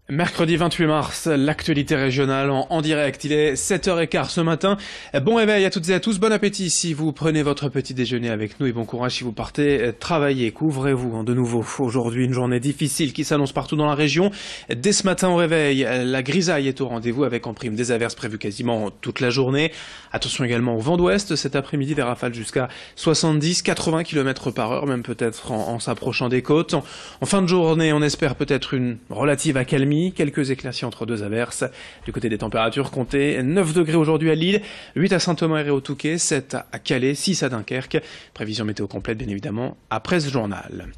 Mercredi 28 mars, l'actualité régionale en direct. Il est 7h15 ce matin. Bon réveil à toutes et à tous. Bon appétit si vous prenez votre petit déjeuner avec nous et bon courage si vous partez travailler. Couvrez-vous de nouveau. Aujourd'hui, une journée difficile qui s'annonce partout dans la région. Dès ce matin au réveil, la grisaille est au rendez-vous avec en prime des averses prévues quasiment toute la journée. Attention également au vent d'ouest. Cet après-midi, des rafales jusqu'à 70-80 km/h, même peut-être en s'approchant des côtes. En fin de journée, on espère peut-être une relative accalmie. Quelques éclaircies entre deux averses. Du côté des températures, comptez 9 degrés aujourd'hui à Lille, 8 à Saint-Omer et au Touquet, 7 à Calais, 6 à Dunkerque. Prévision météo complète, bien évidemment, après ce journal.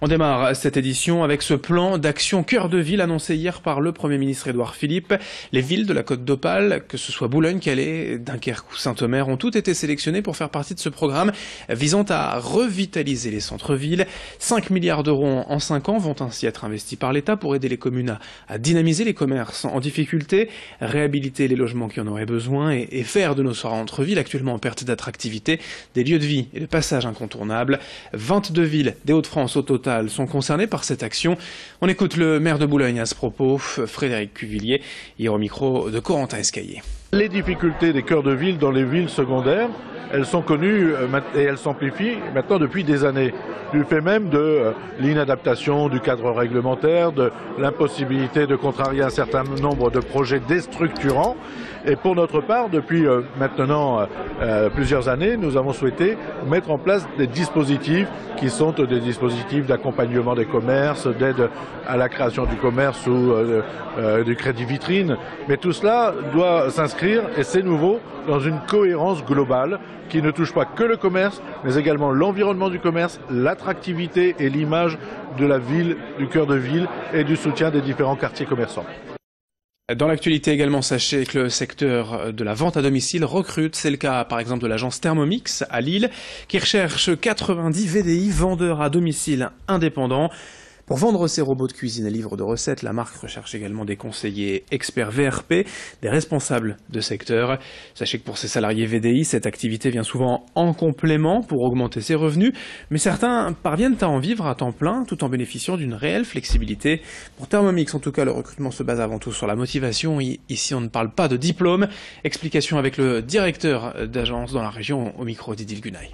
On démarre cette édition avec ce plan d'action cœur de ville annoncé hier par le Premier ministre Édouard Philippe. Les villes de la Côte d'Opale, que ce soit Boulogne, Calais, Dunkerque ou Saint-Omer, ont toutes été sélectionnées pour faire partie de ce programme visant à revitaliser les centres-villes. 5 milliards d'euros en 5 ans vont ainsi être investis par l'État pour aider les communes à dynamiser les commerces en difficulté, réhabiliter les logements qui en auraient besoin et faire de nos centres-villes actuellement en perte d'attractivité des lieux de vie et de passage incontournables. 22 villes des Hauts-de-France au total sont concernés par cette action. On écoute le maire de Boulogne à ce propos, Frédéric Cuvillier, hier au micro de Corentin Escaillé. Les difficultés des cœurs de ville dans les villes secondaires, elles sont connues et elles s'amplifient maintenant depuis des années. Du fait même de l'inadaptation du cadre réglementaire, de l'impossibilité de contrarier un certain nombre de projets déstructurants. Et pour notre part, depuis maintenant plusieurs années, nous avons souhaité mettre en place des dispositifs qui sont des dispositifs d'accompagnement des commerces, d'aide à la création du commerce ou du crédit vitrine. Mais tout cela doit s'inscrire, et c'est nouveau, dans une cohérence globale qui ne touche pas que le commerce, mais également l'environnement du commerce, l'attractivité et l'image de la ville, du cœur de ville et du soutien des différents quartiers commerçants. Dans l'actualité également, sachez que le secteur de la vente à domicile recrute. C'est le cas par exemple de l'agence Thermomix à Lille qui recherche 90 VDI, vendeurs à domicile indépendants. Pour vendre ses robots de cuisine et livres de recettes, la marque recherche également des conseillers experts VRP, des responsables de secteur. Sachez que pour ces salariés VDI, cette activité vient souvent en complément pour augmenter ses revenus, mais certains parviennent à en vivre à temps plein tout en bénéficiant d'une réelle flexibilité. Pour Thermomix, en tout cas, le recrutement se base avant tout sur la motivation. Ici, on ne parle pas de diplôme. Explication avec le directeur d'agence dans la région au micro d'Idil Gunaï.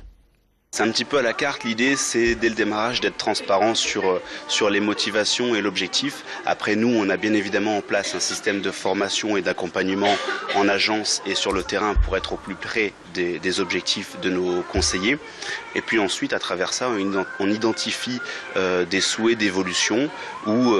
C'est un petit peu à la carte, l'idée c'est dès le démarrage d'être transparent sur les motivations et l'objectif. Après nous, on a bien évidemment en place un système de formation et d'accompagnement en agence et sur le terrain pour être au plus près des objectifs de nos conseillers. Et puis ensuite, à travers ça, on identifie des souhaits d'évolution ou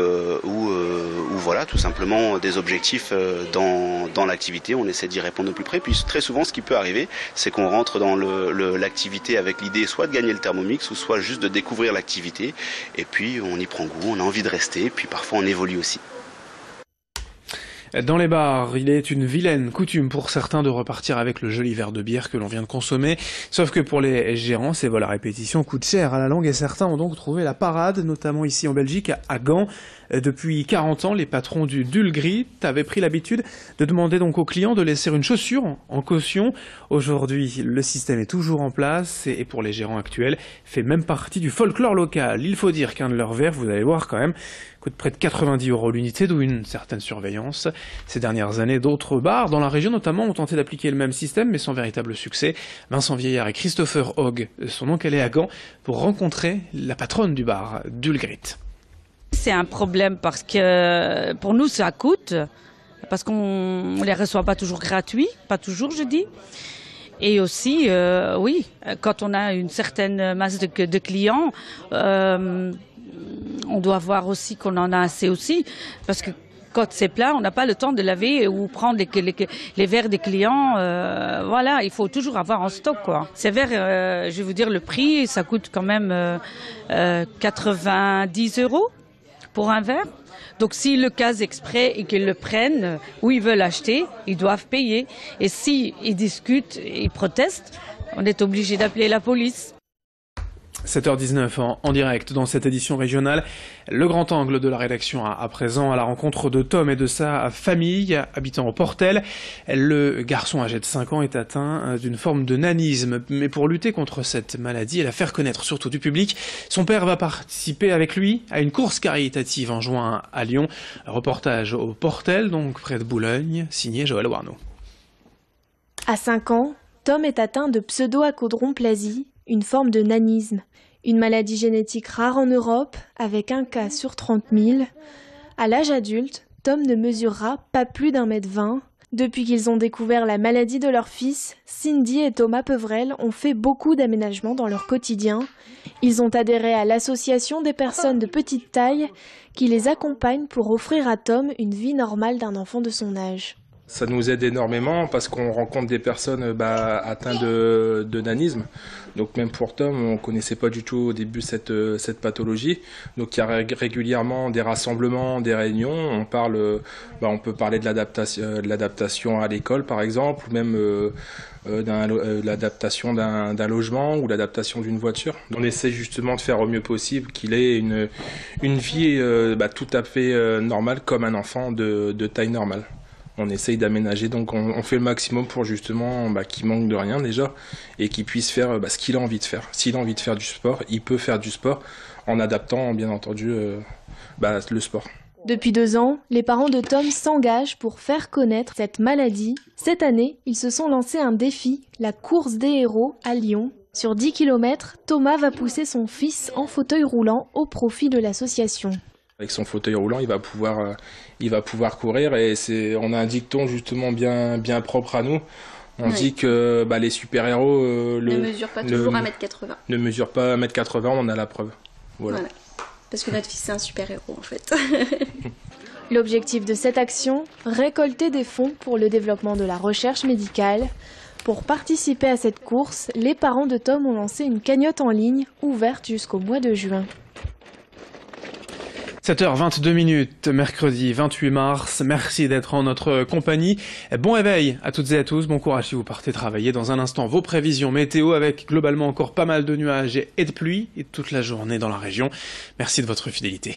voilà, tout simplement des objectifs dans l'activité. On essaie d'y répondre au plus près. Puis très souvent, ce qui peut arriver, c'est qu'on rentre dans l'activité avec l'idée soit de gagner le Thermomix ou soit juste de découvrir l'activité. Et puis on y prend goût, on a envie de rester, puis parfois on évolue aussi. Dans les bars, il est une vilaine coutume pour certains de repartir avec le joli verre de bière que l'on vient de consommer. Sauf que pour les gérants, ces vols à répétition coûtent cher à la longue et certains ont donc trouvé la parade, notamment ici en Belgique, à Gand. Depuis 40 ans, les patrons du Dulgrit avaient pris l'habitude de demander donc aux clients de laisser une chaussure en caution. Aujourd'hui, le système est toujours en place et pour les gérants actuels, fait même partie du folklore local. Il faut dire qu'un de leurs verres, vous allez voir quand même, coûte près de 90 € l'unité, d'où une certaine surveillance. Ces dernières années, d'autres bars, dans la région notamment, ont tenté d'appliquer le même système, mais sans véritable succès. Vincent Vieillard et Christopher Hogg sont donc allés à Gand pour rencontrer la patronne du bar, Dulgrit. C'est un problème parce que pour nous ça coûte, parce qu'on ne les reçoit pas toujours gratuits, pas toujours je dis. Et aussi, oui, quand on a une certaine masse de clients, on doit voir aussi qu'on en a assez aussi, parce que quand c'est plat, on n'a pas le temps de laver ou prendre les verres des clients. Voilà, il faut toujours avoir en stock, quoi. Ces verres, je vais vous dire le prix, ça coûte quand même 90 € pour un verre. Donc s'ils le casent exprès et qu'ils le prennent où ils veulent acheter, ils doivent payer. Et s'ils discutent, ils protestent, on est obligé d'appeler la police. 7h19 en direct dans cette édition régionale. Le grand angle de la rédaction à présent à la rencontre de Tom et de sa famille habitant au Portel. Le garçon âgé de 5 ans est atteint d'une forme de nanisme. Mais pour lutter contre cette maladie et la faire connaître surtout du public, son père va participer avec lui à une course caritative en juin à Lyon. Reportage au Portel, donc près de Boulogne, signé Joël Warneau. À 5 ans, Tom est atteint de pseudo-achondroplasie, une forme de nanisme, une maladie génétique rare en Europe, avec un cas sur 30 000. À l'âge adulte, Tom ne mesurera pas plus d'1,20 m. Depuis qu'ils ont découvert la maladie de leur fils, Cindy et Thomas Peuvrel ont fait beaucoup d'aménagements dans leur quotidien. Ils ont adhéré à l'association des personnes de petite taille qui les accompagne pour offrir à Tom une vie normale d'un enfant de son âge. Ça nous aide énormément parce qu'on rencontre des personnes atteintes de nanisme. Donc même pour Tom, on ne connaissait pas du tout au début cette pathologie. Donc il y a régulièrement des rassemblements, des réunions. On peut parler de l'adaptation à l'école par exemple, ou même l'adaptation d'un logement ou l'adaptation d'une voiture. On essaie justement de faire au mieux possible qu'il ait une vie tout à fait normale comme un enfant de taille normale. On essaye d'aménager, donc on fait le maximum pour justement qu'il manque de rien déjà et qu'il puisse faire ce qu'il a envie de faire. S'il a envie de faire du sport, il peut faire du sport en adaptant bien entendu le sport. Depuis 2 ans, les parents de Tom s'engagent pour faire connaître cette maladie. Cette année, ils se sont lancés un défi, la course des héros à Lyon. Sur 10 km, Thomas va pousser son fils en fauteuil roulant au profit de l'association. Avec son fauteuil roulant, il va pouvoir courir et on a un dicton justement bien propre à nous. On dit que les super-héros ne mesurent pas toujours 1,80 m. Ne mesurent pas 1,80 m, on en a la preuve. Voilà. Parce que notre fils c'est un super-héros en fait. L'objectif de cette action, récolter des fonds pour le développement de la recherche médicale. Pour participer à cette course, les parents de Tom ont lancé une cagnotte en ligne ouverte jusqu'au mois de juin. 7h22, mercredi 28 mars. Merci d'être en notre compagnie. Bon réveil à toutes et à tous. Bon courage si vous partez travailler. Dans un instant, vos prévisions météo avec globalement encore pas mal de nuages et de pluie et toute la journée dans la région. Merci de votre fidélité.